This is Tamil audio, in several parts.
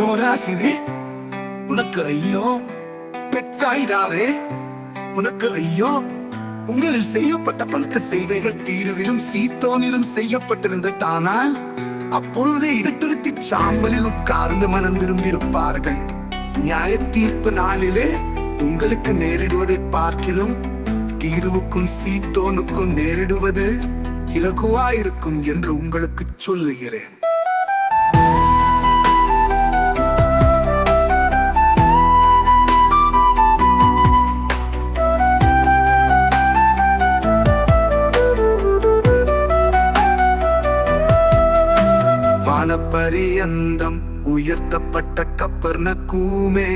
கோராசினே உனக்கு ஐயோ, பெட்சாயிடாவே உனக்கு ஐயோ. உங்களில் செய்யப்பட்ட பலத்த செய்வைகள் தீருவிலும் சீத்தோனிலும் செய்யப்பட்டிருந்தானால் அப்பொழுதே இருட்டுறுத்தி சாம்பலில் உட்கார்ந்து மனம் திரும்பியிருப்பார்கள். நியாய தீர்ப்பு நாளிலே உங்களுக்கு நேரிடுவதை பார்க்கிலும் தீருவுக்கும் சீத்தோனுக்கும் நேரிடுவது இலகுவாயிருக்கும் என்று உங்களுக்கு சொல்லுகிறேன். வானபரியந்தம் உயர்த்தப்பட்ட கப்பர்நகூமே,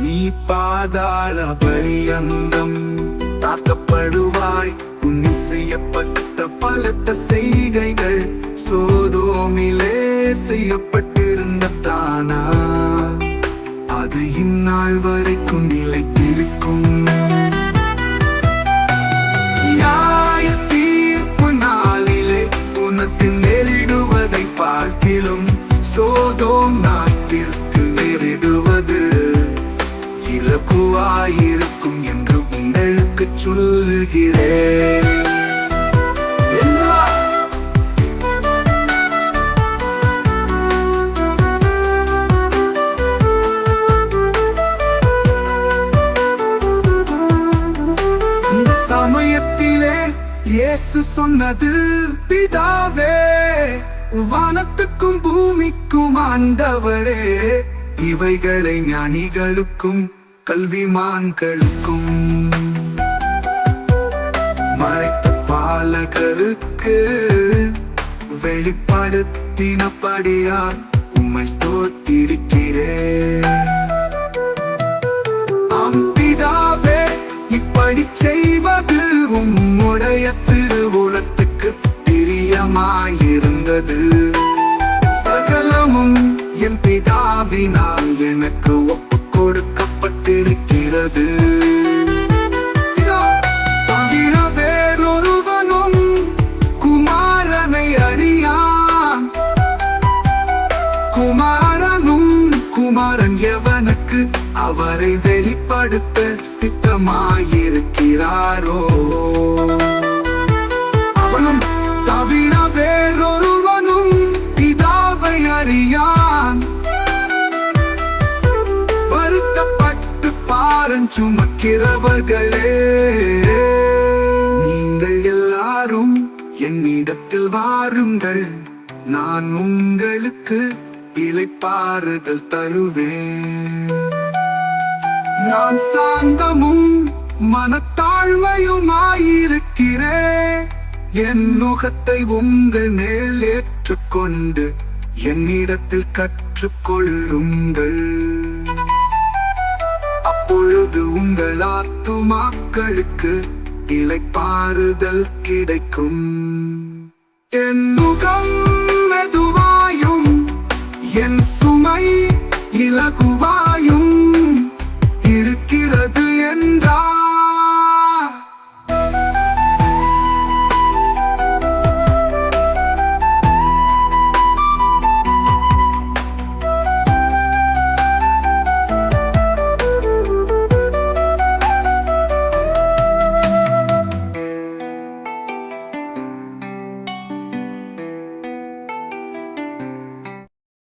நீ பாதாள பரியந்தம் தாழ்த்தப்படுவாய். உன்னில் செய்யப்பட்ட பலத்த செய்கைகள் சோதோமிலே செய்யப்பட்டிருந்தானா அது இந்நாள் வரைக்கும் நிலைத்திருக்கும். நியாய தீர்ப்பு நாளிலே உனக்கு நேரிடுவதை பார்க்கிலும் சோதோம் நாட்டிற்கு நேரிடுவது இலகுவாயிருக்கும் என்று உங்களுக்கு சொல்லுகிறேன். இந்த சமயத்திலே இயேசு சொன்னது, பிதாவே, வானத்துக்கும் பூமிக்கும் ஆண்டவரே, இவைகளை ஞானிகளுக்கும் கல்விமான்களுக்கும் மறைத்த பாலகருக்கு வெளிப்படுத்தினபடியால் உம்மை ஸ்தோத்திரிக்கிறேன். ஆம் பிதாவே, இப்படி செய்வது உம்முடைய திருவுளத்துக்கு பிரியமாயிருந்தது. சகலமும் என் பிதாவினால் எனக்கு ஒப்புக் கொடுக்கப்பட்டிருக்கிறது. தவிர வேறொருவனும் குமாரனை அறியான். குமாரன் எவனுக்கு அவரை வெளிப்படுத்த சித்தமாயிருக்கிறாரோ அவனும் தவிர வேறொருவனும் பிதாவை அறியான். வருத்தப்பட்டு பாரம் சுமக்கிறவர்களே, நீங்கள் எல்லாரும் என்னிடத்தில் வாருங்கள், நான் உங்களுக்கு இளைப்பாறுதல் தருவேன். நான் சாந்தமும் மனத்தாழ்மையுமாயிருக்கிறேன். என் நுகத்தை உங்கள் மேல் ஏற்றுக்கொண்டு என்னிடத்தில் கற்றுக்கொள்ளுங்கள். அப்பொழுது உங்கள் ஆத்துமாக்களுக்கு இளைப்பாறுதல் கிடைக்கும். என் நுகம் மெதுவாயும் என் சுமை இலகுவாயும்